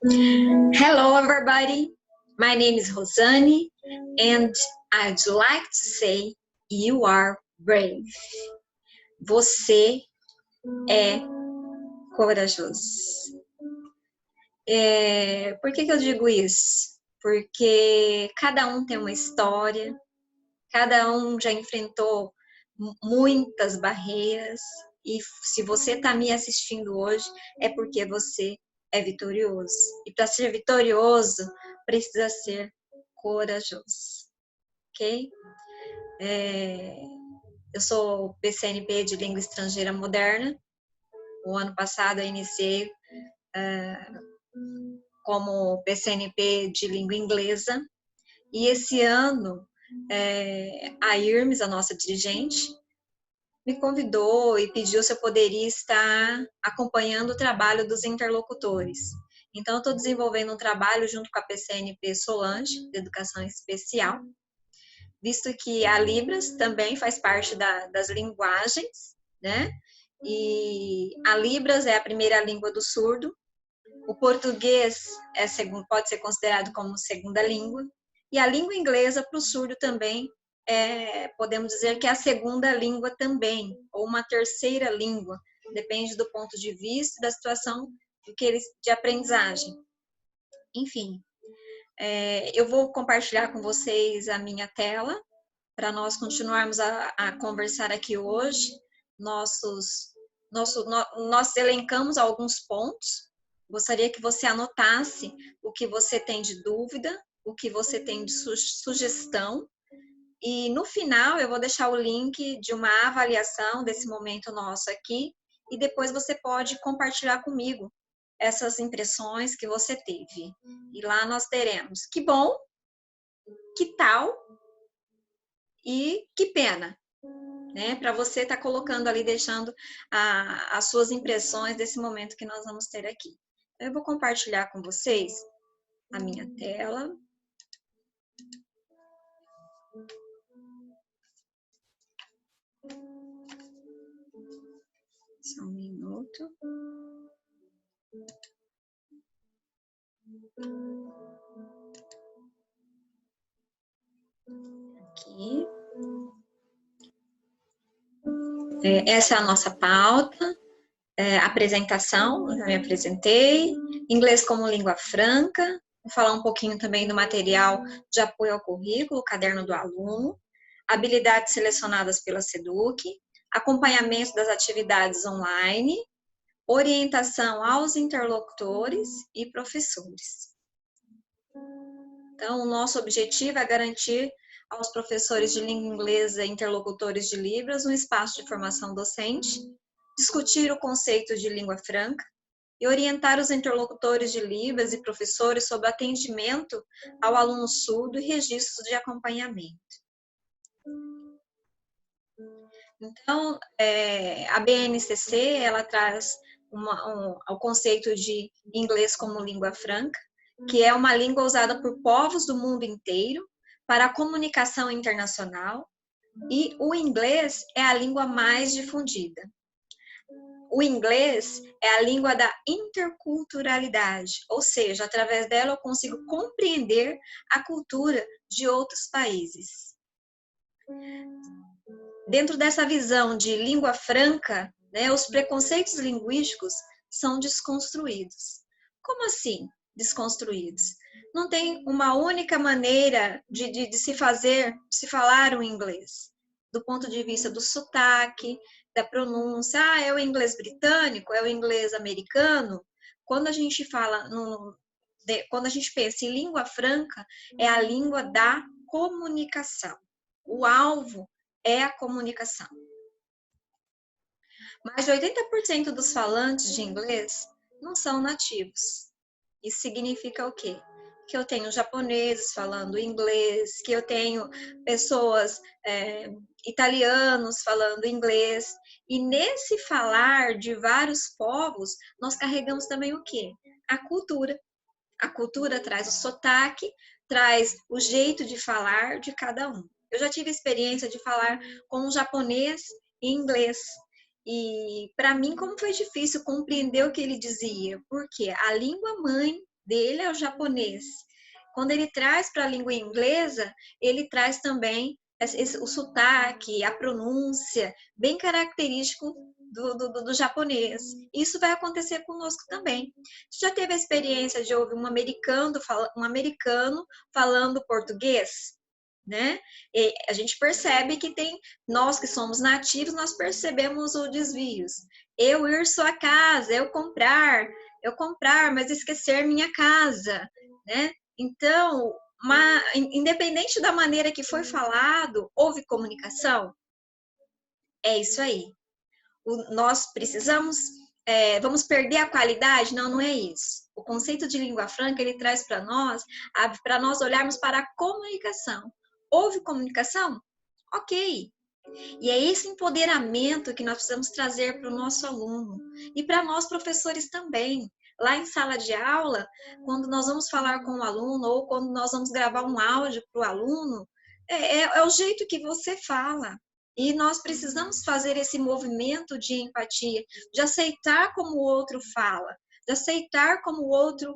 Hello, everybody. My name is Rosane, and I'd like to say you are brave. Você é corajoso. Por que eu digo isso? Porque cada um tem uma história, cada um já enfrentou muitas barreiras, e se você está me assistindo hoje, é porque você é vitorioso. E para ser vitorioso, precisa ser corajoso, ok? Eu sou PCNP de Língua Estrangeira Moderna. O ano passado eu iniciei como PCNP de Língua Inglesa. E esse ano, a Irmes, a nossa dirigente, me convidou e pediu se eu poderia estar acompanhando o trabalho dos interlocutores. Então, eu estou desenvolvendo um trabalho junto com a PCNP Solange, de Educação Especial, visto que a Libras também faz parte das linguagens, né? E a Libras é a primeira língua do surdo, o português pode ser considerado como segunda língua, e a língua inglesa para o surdo também podemos dizer que é a segunda língua também, ou uma terceira língua, depende do ponto de vista da situação de aprendizagem. Enfim, eu vou compartilhar com vocês a minha tela, para nós continuarmos a conversar aqui hoje. Nós elencamos alguns pontos, gostaria que você anotasse o que você tem de dúvida, o que você tem de sugestão, e no final eu vou deixar o link de uma avaliação desse momento nosso aqui, e depois você pode compartilhar comigo essas impressões que você teve. E lá nós teremos que bom, que tal e que pena, né? Para você estar colocando ali, deixando as suas impressões desse momento que nós vamos ter aqui. Eu vou compartilhar com vocês a minha tela. Só um minuto. Aqui. Essa é a nossa pauta. Apresentação, já me apresentei. Inglês como língua franca. Vou falar um pouquinho também do material de apoio ao currículo, caderno do aluno. Habilidades selecionadas pela SEDUC. Acompanhamento das atividades online. Orientação aos interlocutores e professores. Então, o nosso objetivo é garantir aos professores de língua inglesa e interlocutores de Libras um espaço de formação docente, discutir o conceito de língua franca e orientar os interlocutores de Libras e professores sobre atendimento ao aluno surdo e registros de acompanhamento. Então, a BNCC, ela traz o conceito de inglês como língua franca, que é uma língua usada por povos do mundo inteiro para a comunicação internacional, e o inglês é a língua mais difundida. O inglês é a língua da interculturalidade, ou seja, através dela eu consigo compreender a cultura de outros países. Dentro dessa visão de língua franca, né, os preconceitos linguísticos são desconstruídos. Como assim desconstruídos? Não tem uma única maneira de se falar o inglês. Do ponto de vista do sotaque, da pronúncia, é o inglês britânico, é o inglês americano. Quando a gente quando a gente pensa em língua franca, é a língua da comunicação. O alvo é a comunicação. Mais de 80% dos falantes de inglês não são nativos. Isso significa o quê? Que eu tenho japoneses falando inglês, que eu tenho pessoas italianos falando inglês. E nesse falar de vários povos, nós carregamos também o quê? A cultura. A cultura traz o sotaque, traz o jeito de falar de cada um. Eu já tive a experiência de falar com um japonês em inglês. E para mim, como foi difícil compreender o que ele dizia, porque a língua mãe dele é o japonês. Quando ele traz para a língua inglesa, ele traz também o sotaque, a pronúncia, bem característico do japonês. Isso vai acontecer conosco também. Você já teve a experiência de ouvir um americano falando português? Né? E a gente percebe que nós que somos nativos, nós percebemos os desvios. Eu ir sua casa, eu comprar, mas esquecer minha casa, né? Então, independente da maneira que foi falado, houve comunicação? É isso aí. Nós precisamos, vamos perder a qualidade? Não, não é isso. O conceito de língua franca, ele traz para nós olharmos para a comunicação. Houve comunicação? Ok. E é esse empoderamento que nós precisamos trazer para o nosso aluno e para nós professores também. Lá em sala de aula, quando nós vamos falar com o aluno ou quando nós vamos gravar um áudio para o aluno, é o jeito que você fala. E nós precisamos fazer esse movimento de empatia, de aceitar como o outro fala, de aceitar como o outro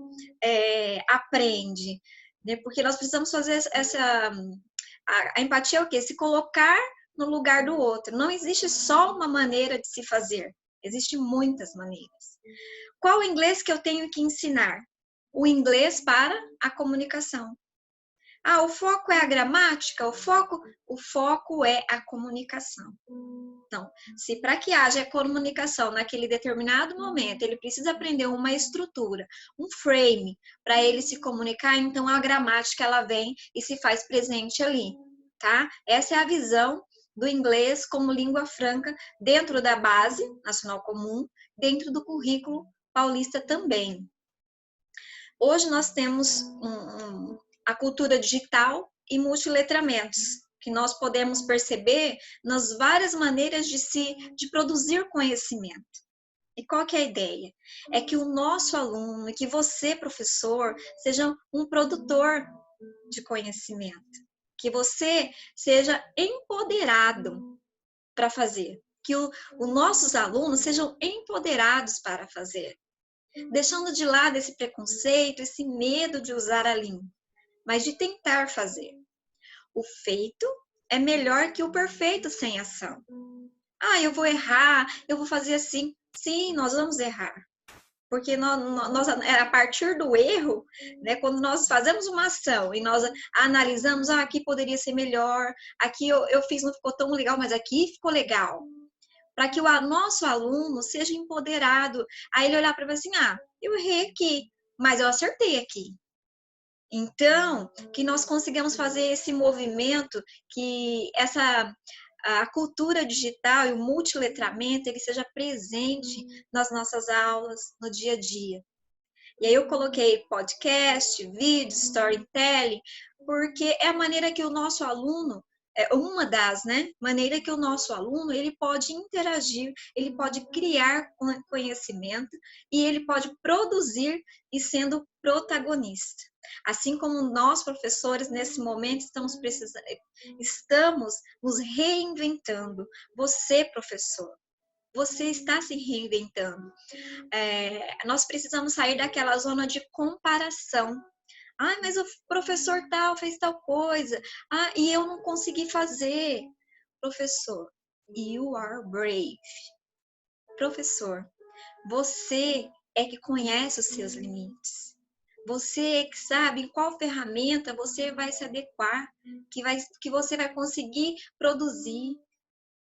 aprende, né? Porque nós precisamos fazer a empatia é o quê? Se colocar no lugar do outro. Não existe só uma maneira de se fazer, existem muitas maneiras. Qual o inglês que eu tenho que ensinar? O inglês para a comunicação. Ah, o foco é a gramática? O foco é a comunicação. Então, se para que haja comunicação naquele determinado momento, ele precisa aprender uma estrutura, um frame, para ele se comunicar, então a gramática ela vem e se faz presente ali, tá? Essa é a visão do inglês como língua franca dentro da base nacional comum, dentro do currículo paulista também. Hoje nós temos a cultura digital e multiletramentos, que nós podemos perceber nas várias maneiras de produzir conhecimento. E qual que é a ideia? É que o nosso aluno, que você, professor, seja um produtor de conhecimento. Que você seja empoderado para fazer. Que os nossos alunos sejam empoderados para fazer. Deixando de lado esse preconceito, esse medo de usar a língua, mas de tentar fazer. O feito é melhor que o perfeito sem ação. Ah, eu vou errar, eu vou fazer assim. Sim, nós vamos errar. Porque nós a partir do erro, né, quando nós fazemos uma ação e nós analisamos, aqui poderia ser melhor, aqui eu fiz, não ficou tão legal, mas aqui ficou legal. Para que o nosso aluno seja empoderado. Aí ele olhar para mim assim, eu errei aqui, mas eu acertei aqui. Então, que nós consigamos fazer esse movimento, que a cultura digital e o multiletramento, ele seja presente nas nossas aulas, no dia a dia. E aí eu coloquei podcast, vídeo, storytelling, porque é a maneira que o nosso aluno, uma das, né, maneira que o nosso aluno, ele pode interagir, ele pode criar conhecimento e ele pode produzir e sendo protagonista. Assim como nós, professores, nesse momento estamos nos reinventando. Você, professor, você está se reinventando. Nós precisamos sair daquela zona de comparação. Mas o professor tal fez tal coisa. E eu não consegui fazer. Professor, you are brave. Professor, você é que conhece os seus limites. Você é que sabe em qual ferramenta você vai se adequar, que você vai conseguir produzir.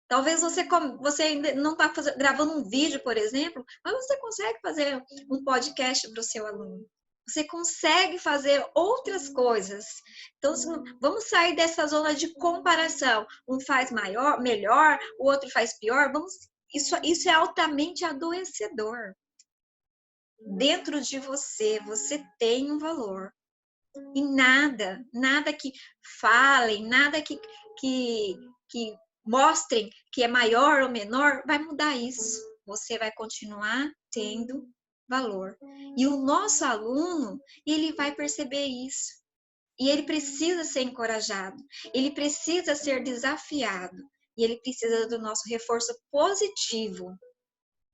Talvez você ainda não está gravando um vídeo, por exemplo, mas você consegue fazer um podcast para o seu aluno. Você consegue fazer outras coisas. Então, vamos sair dessa zona de comparação. Um faz melhor, o outro faz pior. Isso é altamente adoecedor. Dentro de você tem um valor. E nada que falem, nada que mostrem que é maior ou menor, vai mudar isso. Você vai continuar tendo valor. E o nosso aluno, ele vai perceber isso. E ele precisa ser encorajado. Ele precisa ser desafiado. E ele precisa do nosso reforço positivo.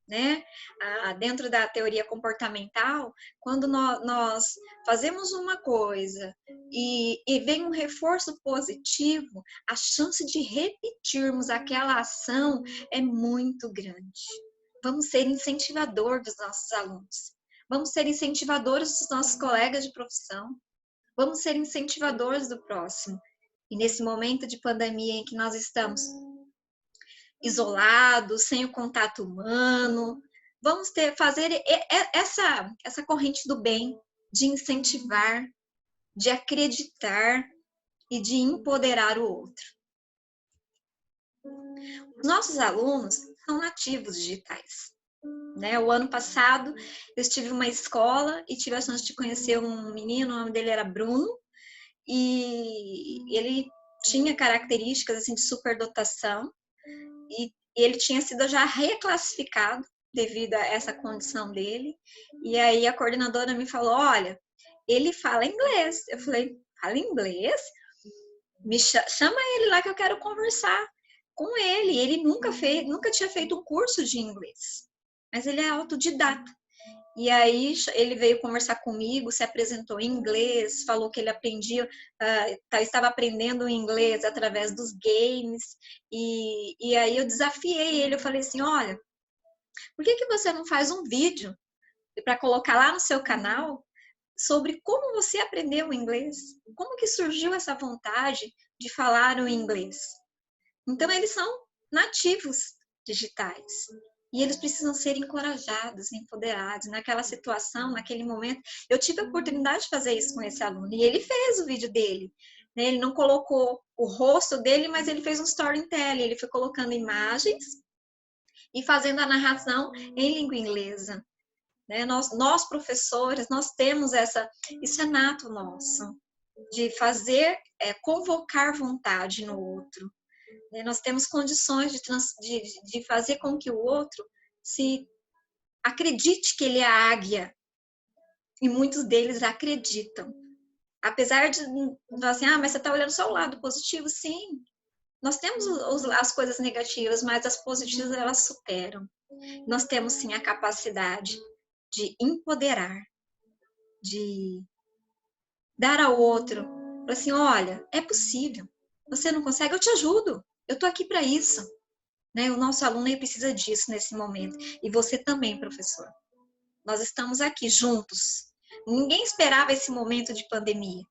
né? Dentro da teoria comportamental, quando nós fazemos uma coisa e vem um reforço positivo, a chance de repetirmos aquela ação é muito grande. Vamos ser incentivador dos nossos alunos. Vamos ser incentivadores dos nossos colegas de profissão. Vamos ser incentivadores do próximo. E nesse momento de pandemia em que nós estamos isolados, sem o contato humano, vamos fazer essa corrente do bem, de incentivar, de acreditar e de empoderar o outro. Os nossos alunos são nativos digitais. Né? O ano passado eu estive em uma escola e tive a chance de conhecer um menino, o nome dele era Bruno, e ele tinha características assim, de superdotação, e ele tinha sido já reclassificado devido a essa condição dele. E aí a coordenadora me falou, olha, ele fala inglês. Eu falei, fala inglês? Chama ele lá que eu quero conversar com ele. Ele nunca tinha feito um curso de inglês, mas ele é autodidata. E aí ele veio conversar comigo, se apresentou em inglês, falou que ele estava aprendendo inglês através dos games. E aí eu desafiei ele, eu falei assim, olha, por que você não faz um vídeo para colocar lá no seu canal sobre como você aprendeu o inglês? Como que surgiu essa vontade de falar o inglês? Então, eles são nativos digitais. E eles precisam ser encorajados, empoderados. Naquela situação, naquele momento, eu tive a oportunidade de fazer isso com esse aluno. E ele fez o vídeo dele. Ele não colocou o rosto dele, mas ele fez um storytelling. Ele foi colocando imagens e fazendo a narração em língua inglesa. Nós professores, nós temos isso é nato nosso, de fazer, convocar vontade no outro. Nós temos condições de fazer com que o outro se acredite que ele é a águia. E muitos deles acreditam. Apesar de falar assim, mas você está olhando só o lado positivo? Sim. Nós temos as coisas negativas, mas as positivas elas superam. Nós temos sim a capacidade de empoderar, de dar ao outro, assim, olha, é possível. Você não consegue? Eu te ajudo. Eu estou aqui para isso. Né? O nosso aluno ele precisa disso nesse momento. E você também, professor. Nós estamos aqui juntos. Ninguém esperava esse momento de pandemia.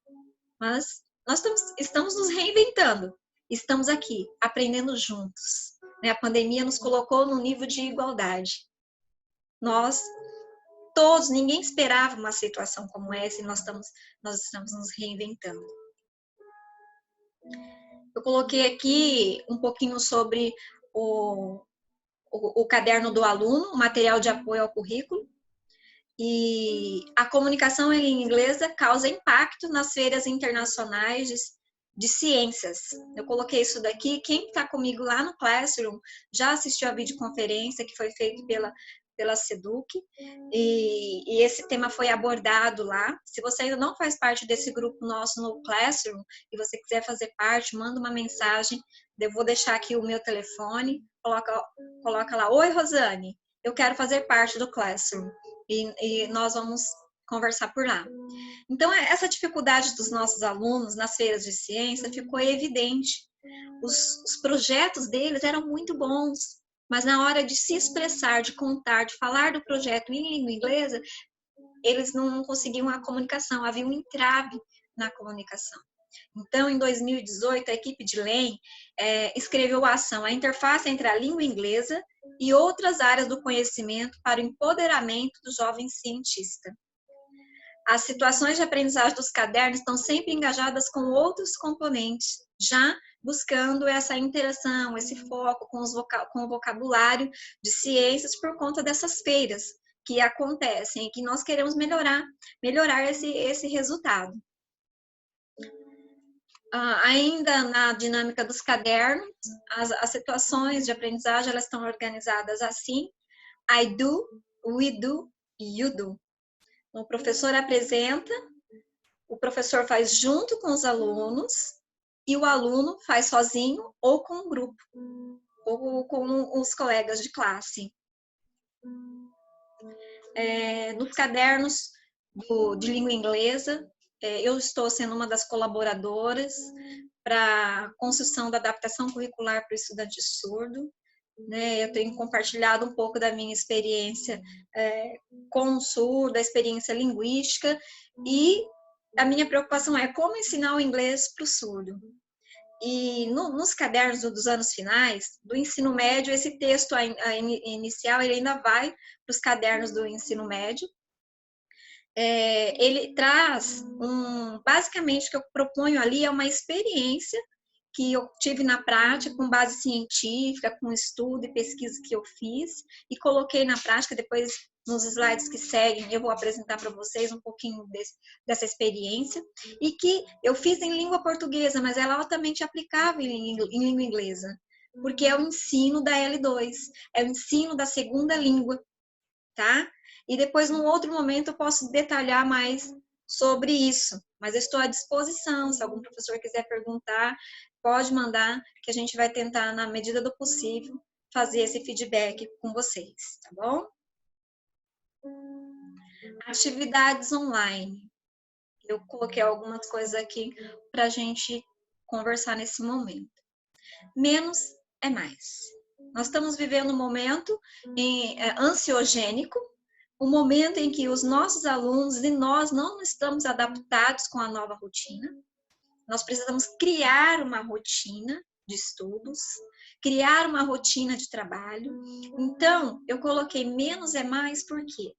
Mas nós estamos nos reinventando. Estamos aqui, aprendendo juntos. Né? A pandemia nos colocou no nível de igualdade. Ninguém esperava uma situação como essa e nós estamos nos reinventando. Eu coloquei aqui um pouquinho sobre o caderno do aluno, o material de apoio ao currículo. E a comunicação em língua inglesa causa impacto nas feiras internacionais de ciências. Eu coloquei isso daqui. Quem está comigo lá no Classroom já assistiu a videoconferência que foi feita pela Seduc, e esse tema foi abordado lá. Se você ainda não faz parte desse grupo nosso no Classroom e você quiser fazer parte, manda uma mensagem. Eu vou deixar aqui o meu telefone, coloca lá, oi Rosane, eu quero fazer parte do Classroom. E nós vamos conversar por lá. Então, essa dificuldade dos nossos alunos nas feiras de ciência ficou evidente. Os projetos deles eram muito bons, mas na hora de se expressar, de contar, de falar do projeto em língua inglesa, eles não conseguiam a comunicação, havia um entrave na comunicação. Então, em 2018, a equipe de LEM escreveu a ação A Interface entre a Língua Inglesa e outras áreas do conhecimento para o empoderamento do jovem cientista. As situações de aprendizagem dos cadernos estão sempre engajadas com outros componentes, já buscando essa interação, esse foco com o vocabulário de ciências por conta dessas feiras que acontecem e que nós queremos melhorar esse resultado. Ainda na dinâmica dos cadernos, as situações de aprendizagem elas estão organizadas assim: I do, we do, you do. O professor apresenta, o professor faz junto com os alunos e o aluno faz sozinho ou com um grupo, ou com os colegas de classe. Nos cadernos de língua inglesa, eu estou sendo uma das colaboradoras para a construção da adaptação curricular para o estudante surdo. Né? Eu tenho compartilhado um pouco da minha experiência com o surdo, a experiência linguística, e a minha preocupação é como ensinar o inglês para o surdo. E nos cadernos dos anos finais, do ensino médio, esse texto inicial ele ainda vai para os cadernos do ensino médio. Ele traz, basicamente, o que eu proponho ali é uma experiência que eu tive na prática, com base científica, com estudo e pesquisa que eu fiz, e coloquei na prática. Depois, nos slides que seguem, eu vou apresentar para vocês um pouquinho dessa experiência, e que eu fiz em língua portuguesa, mas ela é altamente aplicável em língua inglesa, porque é o ensino da L2, é o ensino da segunda língua, tá? E depois, num outro momento, eu posso detalhar mais sobre isso, mas eu estou à disposição. Se algum professor quiser perguntar, pode mandar, que a gente vai tentar, na medida do possível, fazer esse feedback com vocês, tá bom? Atividades online. Eu coloquei algumas coisas aqui para a gente conversar nesse momento. Menos é mais. Nós estamos vivendo um momento ansiogênico, um momento em que os nossos alunos e nós não estamos adaptados com a nova rotina. Nós precisamos criar uma rotina de estudos, criar uma rotina de trabalho. Então, eu coloquei menos é mais, por quê?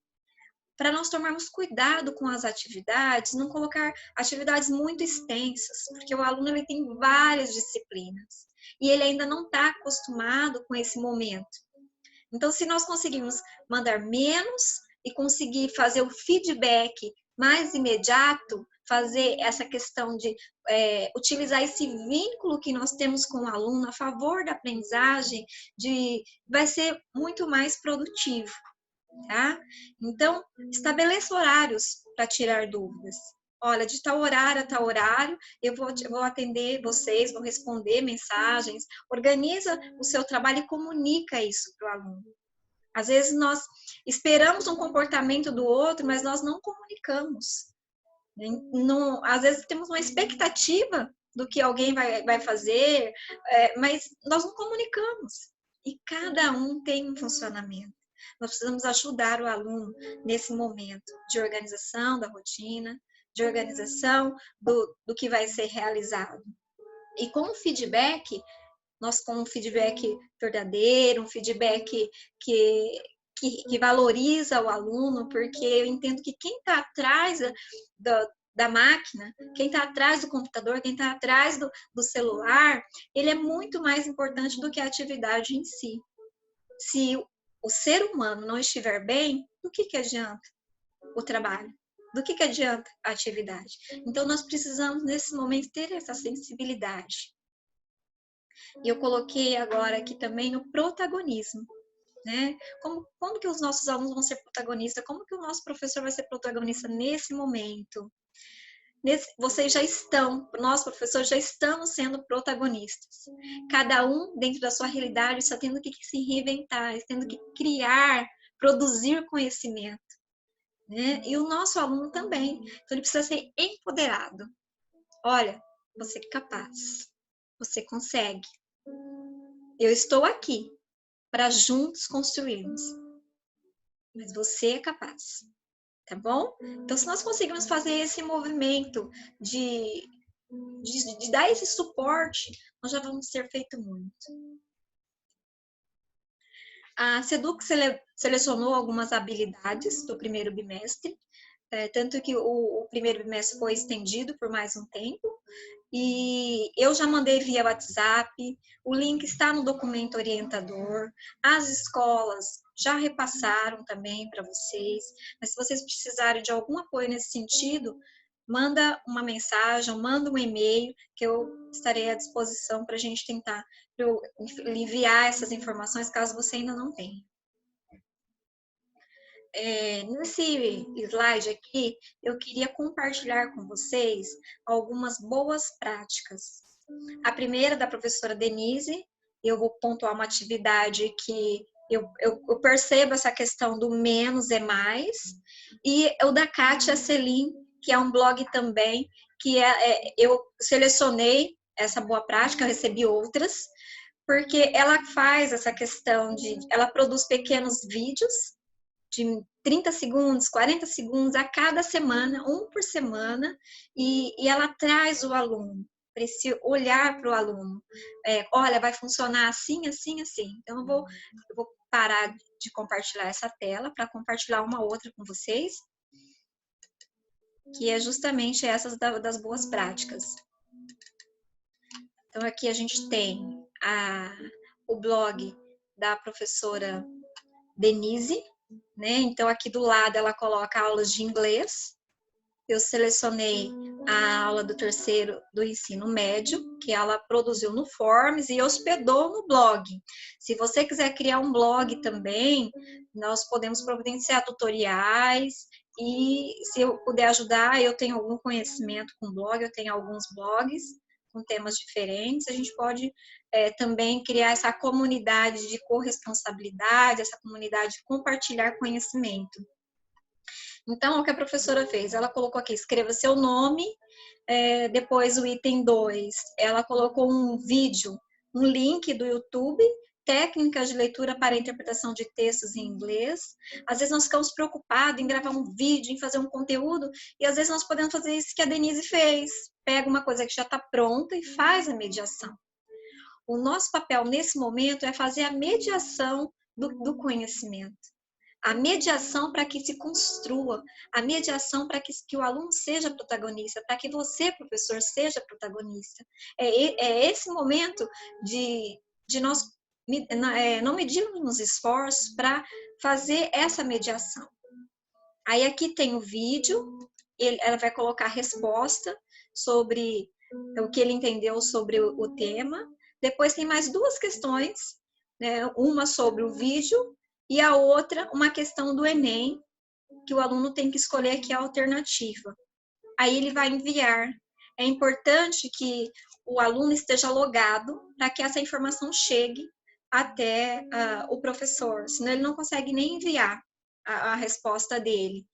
Para nós tomarmos cuidado com as atividades, não colocar atividades muito extensas, porque o aluno ele tem várias disciplinas e ele ainda não está acostumado com esse momento. Então, se nós conseguirmos mandar menos e conseguir fazer o feedback mais imediato, fazer essa questão de utilizar esse vínculo que nós temos com o aluno a favor da aprendizagem, vai ser muito mais produtivo, tá? Então, estabeleça horários para tirar dúvidas. Olha, de tal horário a tal horário, eu vou atender vocês, vou responder mensagens. Organiza o seu trabalho e comunica isso para o aluno. Às vezes nós esperamos um comportamento do outro, mas nós não comunicamos. Não, às vezes temos uma expectativa do que alguém vai fazer, mas nós não comunicamos. E cada um tem um funcionamento. Nós precisamos ajudar o aluno nesse momento de organização da rotina, de organização do que vai ser realizado. E com o feedback, nós com um feedback verdadeiro, um feedback que valoriza o aluno, porque eu entendo que quem está atrás da máquina, quem está atrás do computador, quem está atrás do celular, ele é muito mais importante do que a atividade em si. Se o ser humano não estiver bem, do que adianta o trabalho? Do que adianta a atividade? Então, nós precisamos, nesse momento, ter essa sensibilidade. E eu coloquei agora aqui também o protagonismo, né? Como que os nossos alunos vão ser protagonistas? Como que o nosso professor vai ser protagonista nesse momento? Vocês já estão, nós professores já estamos sendo protagonistas. Cada um dentro da sua realidade está tendo que se reinventar, tendo que criar, produzir conhecimento, né? E o nosso aluno também. Então ele precisa ser empoderado. Olha, você é capaz, você consegue. Eu estou aqui para juntos construirmos. Mas você é capaz, tá bom? Então, se nós conseguirmos fazer esse movimento de dar esse suporte, nós já vamos ter feito muito. A SEDUC selecionou algumas habilidades do primeiro bimestre, tanto que o primeiro bimestre foi estendido por mais um tempo, e eu já mandei via WhatsApp, o link está no documento orientador, as escolas já repassaram também para vocês, mas se vocês precisarem de algum apoio nesse sentido, manda uma mensagem, manda um e-mail, que eu estarei à disposição para a gente tentar enviar essas informações, caso você ainda não tenha. Nesse slide aqui, eu queria compartilhar com vocês algumas boas práticas. A primeira, da professora Denise, eu vou pontuar uma atividade que Eu percebo essa questão do menos é mais. E o da Kátia Selim, que é um blog também, que eu selecionei essa boa prática, eu recebi outras, porque ela faz essa questão ela produz pequenos vídeos de 30 segundos, 40 segundos a cada semana, um por semana, e ela traz o aluno para esse olhar para o aluno. Olha, vai funcionar assim, assim, assim. Então, eu vou parar de compartilhar essa tela para compartilhar uma outra com vocês, que é justamente essas das boas práticas. Então, aqui a gente tem o blog da professora Denise, né? Então, aqui do lado ela coloca aulas de inglês. Eu selecionei a aula do terceiro do ensino médio, que ela produziu no Forms e hospedou no blog. Se você quiser criar um blog também, nós podemos providenciar tutoriais, e se eu puder ajudar, eu tenho algum conhecimento com blog, eu tenho alguns blogs com temas diferentes, a gente pode também criar essa comunidade de corresponsabilidade, essa comunidade de compartilhar conhecimento. Então, o que a professora fez? Ela colocou aqui, escreva seu nome, depois o item 2, ela colocou um vídeo, um link do YouTube, técnicas de leitura para interpretação de textos em inglês. Às vezes nós ficamos preocupados em gravar um vídeo, em fazer um conteúdo, e às vezes nós podemos fazer isso que a Denise fez. Pega uma coisa que já está pronta e faz a mediação. O nosso papel nesse momento é fazer a mediação do conhecimento. A mediação para que se construa, a mediação para que o aluno seja protagonista, para que você, professor, seja protagonista. É esse momento de nós não medirmos esforços para fazer essa mediação. Aí aqui tem o vídeo, ela vai colocar a resposta sobre o que ele entendeu sobre o tema. Depois tem mais duas questões, né? Uma sobre o vídeo e a outra, uma questão do Enem, que o aluno tem que escolher aqui a alternativa. Aí ele vai enviar. É importante que o aluno esteja logado para que essa informação chegue até o professor, senão ele não consegue nem enviar a resposta dele.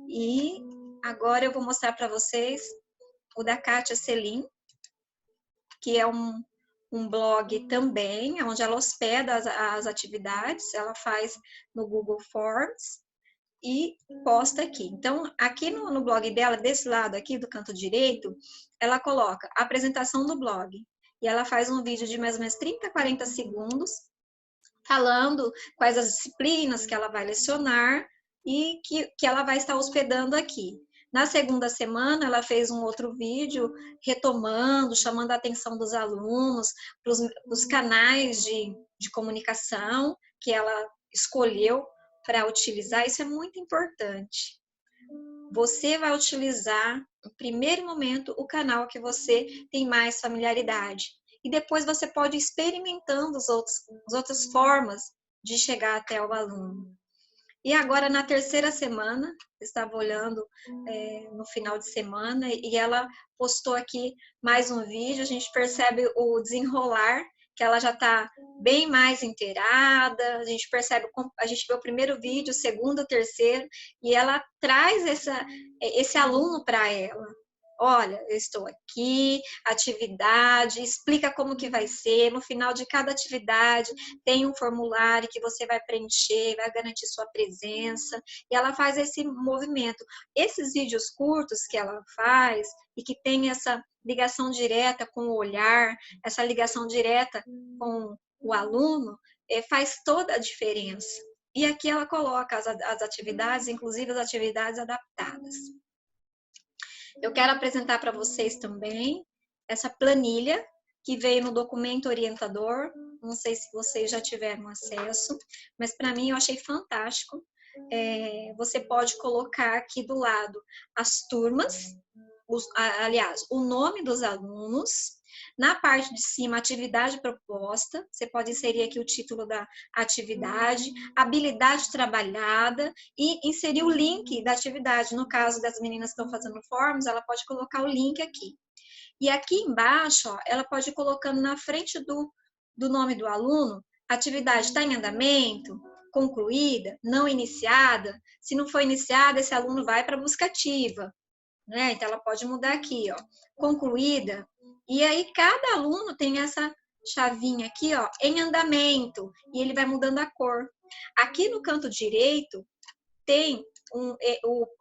E agora eu vou mostrar para vocês o da Kátia Selim, que é um blog também, onde ela hospeda as atividades, ela faz no Google Forms e posta aqui. Então, aqui no blog dela, desse lado aqui do canto direito, ela coloca a apresentação do blog. E ela faz um vídeo de mais ou menos 30, 40 segundos, falando quais as disciplinas que ela vai lecionar e que ela vai estar hospedando aqui. Na segunda semana, ela fez um outro vídeo retomando, chamando a atenção dos alunos para os canais de comunicação que ela escolheu para utilizar. Isso é muito importante. Você vai utilizar, no primeiro momento, o canal que você tem mais familiaridade. E depois você pode ir experimentando as outras formas de chegar até o aluno. E agora, na terceira semana, estava olhando no final de semana, e ela postou aqui mais um vídeo, a gente percebe o desenrolar, que ela já está bem mais inteirada, a gente percebe, a gente vê o primeiro vídeo, o segundo, o terceiro, e ela traz esse aluno para ela. Olha, eu estou aqui, atividade, explica como que vai ser, no final de cada atividade tem um formulário que você vai preencher, vai garantir sua presença, e ela faz esse movimento. Esses vídeos curtos que ela faz, e que tem essa ligação direta com o olhar, essa ligação direta com o aluno, faz toda a diferença. E aqui ela coloca as atividades, inclusive as atividades adaptadas. Eu quero apresentar para vocês também essa planilha que veio no documento orientador. Não sei se vocês já tiveram acesso, mas para mim eu achei fantástico. Você pode colocar aqui do lado as turmas, aliás, o nome dos alunos. Na parte de cima, atividade proposta, você pode inserir aqui o título da atividade, habilidade trabalhada e inserir o link da atividade. No caso das meninas que estão fazendo forms, ela pode colocar o link aqui. E aqui embaixo, ó, ela pode ir colocando na frente do nome do aluno atividade está em andamento, concluída, não iniciada. Se não for iniciada, esse aluno vai para a busca ativa, né? Então, ela pode mudar aqui, ó, concluída. E aí, cada aluno tem essa chavinha aqui, ó, em andamento, e ele vai mudando a cor. Aqui no canto direito, tem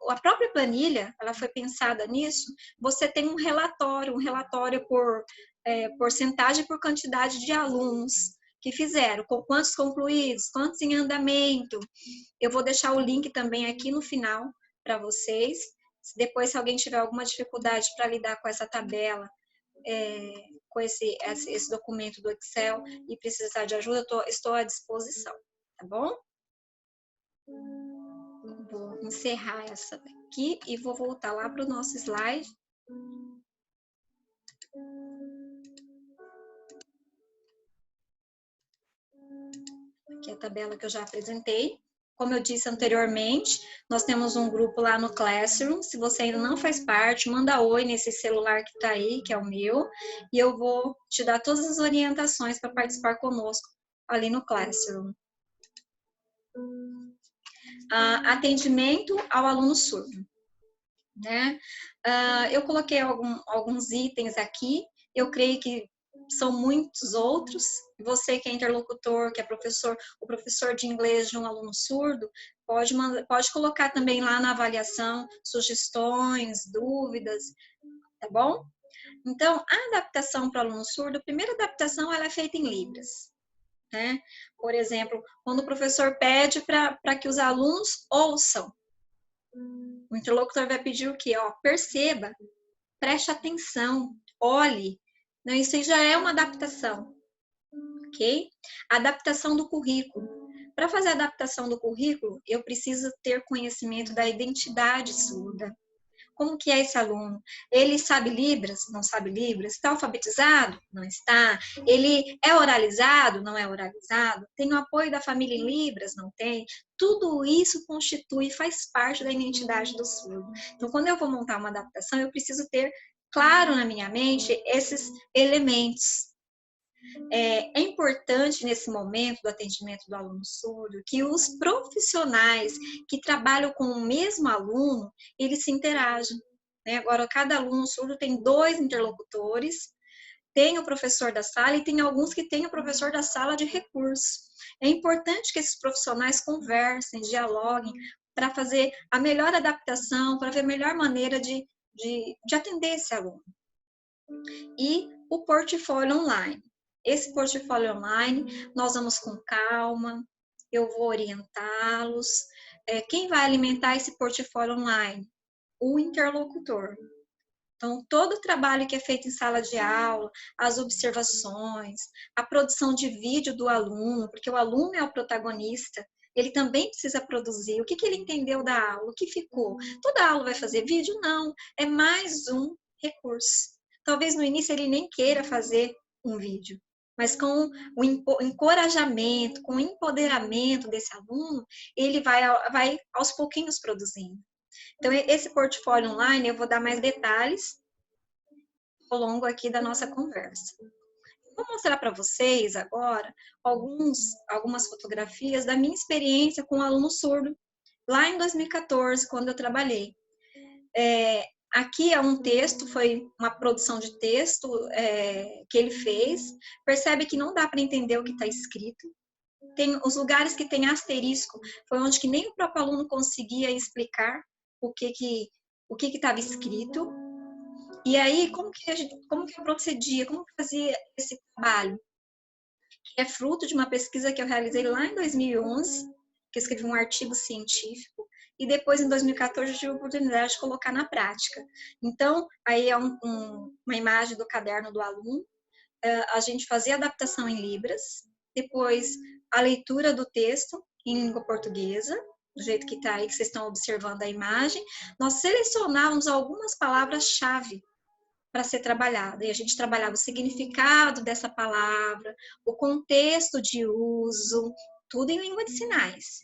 a própria planilha, ela foi pensada nisso, você tem um relatório por porcentagem por quantidade de alunos que fizeram, com quantos concluídos, quantos em andamento. Eu vou deixar o link também aqui no final para vocês. Depois, se alguém tiver alguma dificuldade para lidar com essa tabela, com esse documento do Excel e precisar de ajuda, estou à disposição, tá bom? Vou encerrar essa daqui e vou voltar lá para o nosso slide. Aqui é a tabela que eu já apresentei. Como eu disse anteriormente, nós temos um grupo lá no Classroom. Se você ainda não faz parte, manda oi nesse celular que está aí, que é o meu, e eu vou te dar todas as orientações para participar conosco ali no Classroom. Atendimento ao aluno surdo, né? Eu coloquei alguns itens aqui, eu creio que são muitos outros. Você que é interlocutor, que é o professor de inglês de um aluno surdo, pode colocar também lá na avaliação sugestões, dúvidas, tá bom? Então, a adaptação para o aluno surdo, a primeira adaptação ela é feita em Libras, né? Por exemplo, quando o professor pede para que os alunos ouçam, o interlocutor vai pedir o quê? Ó, perceba, preste atenção, olhe. Não, isso aí já é uma adaptação, ok? Adaptação do currículo. Para fazer a adaptação do currículo, eu preciso ter conhecimento da identidade surda. Como que é esse aluno? Ele sabe Libras? Não sabe Libras? Está alfabetizado? Não está. Ele é oralizado? Não é oralizado. Tem o apoio da família em Libras? Não tem. Tudo isso constitui, faz parte da identidade do surdo. Então, quando eu vou montar uma adaptação, eu preciso ter claro na minha mente esses elementos. É importante nesse momento do atendimento do aluno surdo que os profissionais que trabalham com o mesmo aluno, eles se interagem, né? Agora, cada aluno surdo tem 2 interlocutores, tem o professor da sala e tem alguns que têm o professor da sala de recursos. É importante que esses profissionais conversem, dialoguem, para fazer a melhor adaptação, para ver a melhor maneira de atender esse aluno. E o portfólio online. Esse portfólio online, nós vamos com calma, eu vou orientá-los. Quem vai alimentar esse portfólio online? O interlocutor. Então, todo o trabalho que é feito em sala de aula, as observações, a produção de vídeo do aluno, porque o aluno é o protagonista, ele também precisa produzir. O que ele entendeu da aula? O que ficou? Toda aula vai fazer vídeo? Não, é mais um recurso. Talvez no início ele nem queira fazer um vídeo, mas com o encorajamento, com o empoderamento desse aluno, ele vai aos pouquinhos produzindo. Então, esse portfólio online, eu vou dar mais detalhes ao longo aqui da nossa conversa. Vou mostrar para vocês agora algumas fotografias da minha experiência com o aluno surdo, lá em 2014, quando eu trabalhei. Aqui é um texto, foi uma produção de texto que ele fez. Percebe que não dá para entender o que está escrito. Tem os lugares que tem asterisco, foi onde que nem o próprio aluno conseguia explicar o que estava escrito. E aí, como que eu procedia, como que eu fazia esse trabalho? Que é fruto de uma pesquisa que eu realizei lá em 2011, que eu escrevi um artigo científico, e depois, em 2014, eu tive a oportunidade de colocar na prática. Então, aí é uma imagem do caderno do aluno, a gente fazia adaptação em Libras, depois a leitura do texto em língua portuguesa, do jeito que está aí, que vocês estão observando a imagem. Nós selecionávamos algumas palavras-chave para ser trabalhada, e a gente trabalhava o significado dessa palavra, o contexto de uso, tudo em língua de sinais.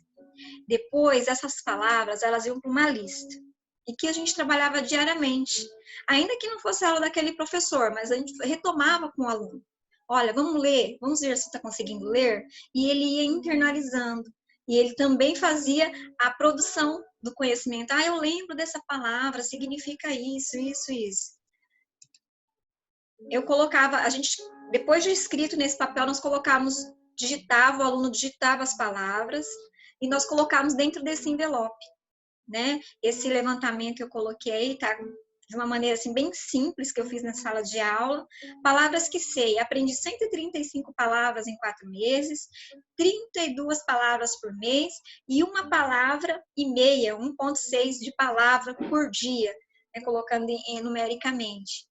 Depois, essas palavras, elas iam para uma lista, e que a gente trabalhava diariamente, ainda que não fosse a aula daquele professor, mas a gente retomava com o aluno. olha, vamos ler, vamos ver se está conseguindo ler. E ele ia internalizando. E ele também fazia a produção do conhecimento. Ah, eu lembro dessa palavra, significa isso, isso, isso. Eu colocava, a gente, depois de escrito nesse papel, nós colocávamos, digitava, o aluno digitava as palavras e nós colocávamos dentro desse envelope, né? Esse levantamento que eu coloquei, tá? De uma maneira assim bem simples que eu fiz na sala de aula. Palavras que sei, aprendi 135 palavras em 4 meses, 32 palavras por mês e uma palavra e meia, 1,6 de palavra por dia, né? Colocando numericamente.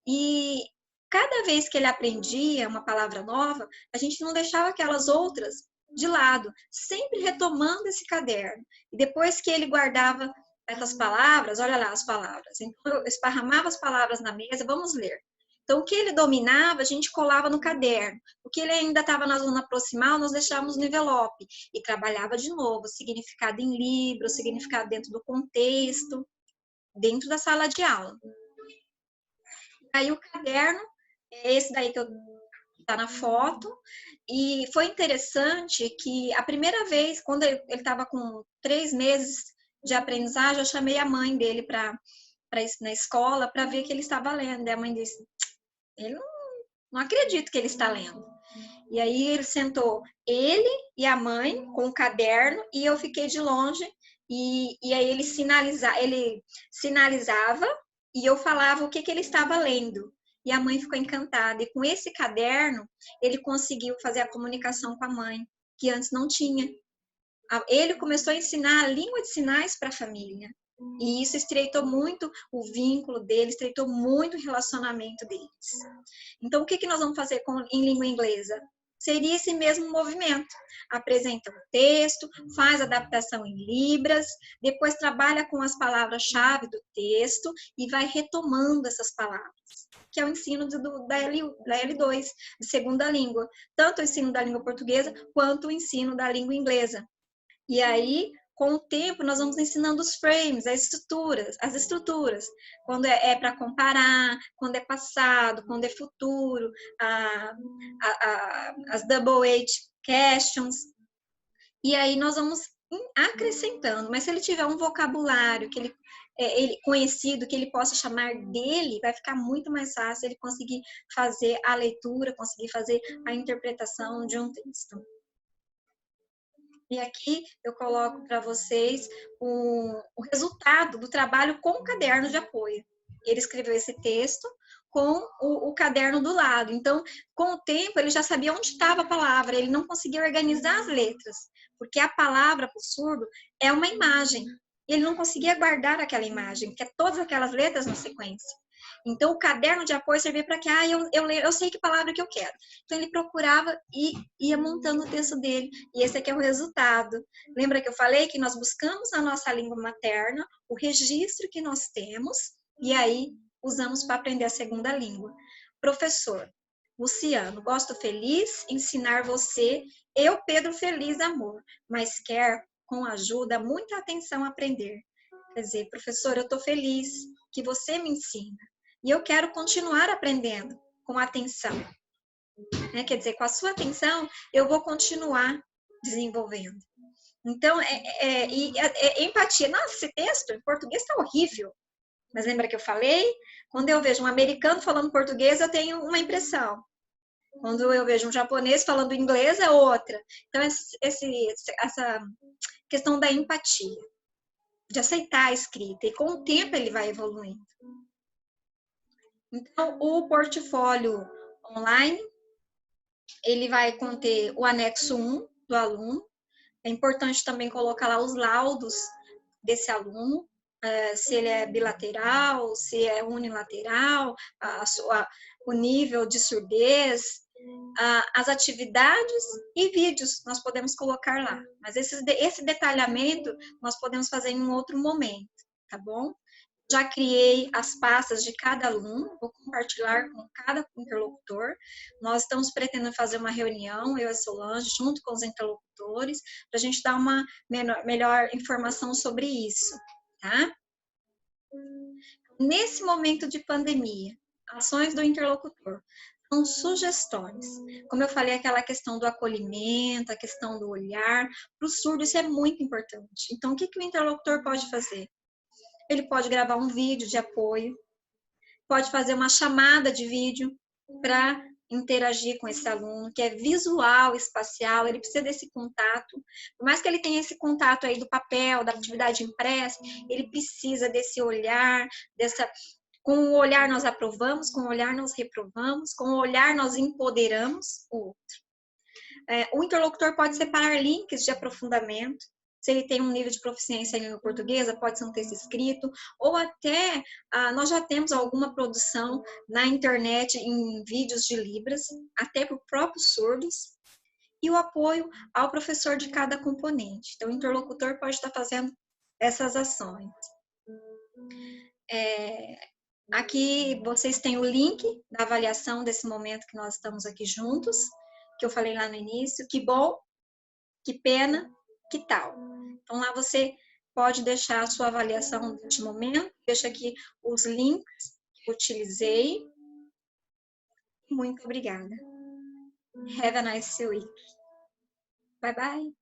E cada vez que ele aprendia uma palavra nova, a gente não deixava aquelas outras de lado, sempre retomando esse caderno. E depois que ele guardava essas palavras, olha lá as palavras. Então, eu esparramava as palavras na mesa, vamos ler. Então, o que ele dominava, a gente colava no caderno. O que ele ainda estava na zona proximal, nós deixávamos no envelope. E trabalhava de novo, significado em livro, significado dentro do contexto, dentro da sala de aula. Aí o caderno, é esse daí que tá na foto, e foi interessante que a primeira vez, quando ele estava com 3 meses de aprendizagem, eu chamei a mãe dele para ir na escola para ver que ele estava lendo. E a mãe disse, ele não acredito que ele está lendo. E aí ele sentou, ele e a mãe com o caderno, e eu fiquei de longe, e aí ele sinalizava e eu falava o que ele estava lendo. E a mãe ficou encantada. E com esse caderno, ele conseguiu fazer a comunicação com a mãe, que antes não tinha. Ele começou a ensinar a língua de sinais para a família. E isso estreitou muito o vínculo deles, estreitou muito o relacionamento deles. Então, o que nós vamos fazer em língua inglesa? Seria esse mesmo movimento. Apresenta o texto, faz adaptação em libras, depois trabalha com as palavras-chave do texto e vai retomando essas palavras, que é o ensino da L2, de segunda língua. Tanto o ensino da língua portuguesa, quanto o ensino da língua inglesa. E aí, com o tempo, nós vamos ensinando os frames, as estruturas. Quando é para comparar, quando é passado, quando é futuro, as double H questions. E aí nós vamos acrescentando. Mas se ele tiver um vocabulário que ele conhecido, que ele possa chamar dele, vai ficar muito mais fácil ele conseguir fazer a leitura, conseguir fazer a interpretação de um texto. E aqui eu coloco para vocês o resultado do trabalho com o caderno de apoio. Ele escreveu esse texto com o caderno do lado. Então, com o tempo, ele já sabia onde estava a palavra, ele não conseguia organizar as letras, porque a palavra para o surdo é uma imagem. Ele não conseguia guardar aquela imagem, que é todas aquelas letras na sequência. Então, o caderno de apoio servia para que, eu sei que palavra que eu quero. Então, ele procurava e ia montando o texto dele. E esse aqui é o resultado. Lembra que eu falei que nós buscamos na nossa língua materna o registro que nós temos e aí usamos para aprender a segunda língua. Professor, Luciano, gosto feliz, ensinar você, eu, Pedro, feliz, amor, mas quer, com ajuda, muita atenção aprender. Quer dizer, professor, eu estou feliz que você me ensina. E eu quero continuar aprendendo com atenção. Né? Quer dizer, com a sua atenção, eu vou continuar desenvolvendo. Então, empatia. Nossa, esse texto em português está horrível. Mas lembra que eu falei? Quando eu vejo um americano falando português, eu tenho uma impressão. Quando eu vejo um japonês falando inglês, é outra. Então, essa questão da empatia, de aceitar a escrita. E com o tempo ele vai evoluindo. Então, o portfólio online, ele vai conter o anexo 1 do aluno. É importante também colocar lá os laudos desse aluno, se ele é bilateral, se é unilateral, o nível de surdez, as atividades e vídeos nós podemos colocar lá. Mas esse detalhamento nós podemos fazer em um outro momento, tá bom? Já criei as pastas de cada aluno, vou compartilhar com cada interlocutor. Nós estamos pretendendo fazer uma reunião, eu e a Solange, junto com os interlocutores, para a gente dar uma melhor informação sobre isso, tá? Nesse momento de pandemia, ações do interlocutor. São sugestões. Como eu falei, aquela questão do acolhimento, a questão do olhar, para o surdo isso é muito importante. Então, o que o interlocutor pode fazer? Ele pode gravar um vídeo de apoio, pode fazer uma chamada de vídeo para interagir com esse aluno, que é visual, espacial, ele precisa desse contato. Por mais que ele tenha esse contato aí do papel, da atividade impressa, ele precisa desse olhar, dessa... Com o olhar nós aprovamos, com o olhar nós reprovamos, com o olhar nós empoderamos o outro. O interlocutor pode separar links de aprofundamento. Se ele tem um nível de proficiência em língua portuguesa, pode ser um texto escrito, ou até nós já temos alguma produção na internet em vídeos de Libras, até para os próprios surdos, e o apoio ao professor de cada componente. Então, o interlocutor pode estar fazendo essas ações. Aqui vocês têm o link da avaliação desse momento que nós estamos aqui juntos, que eu falei lá no início. Que bom, que pena, que tal? Então, lá você pode deixar a sua avaliação deste momento. Deixa aqui os links que eu utilizei. Muito obrigada. Have a nice week. Bye, bye.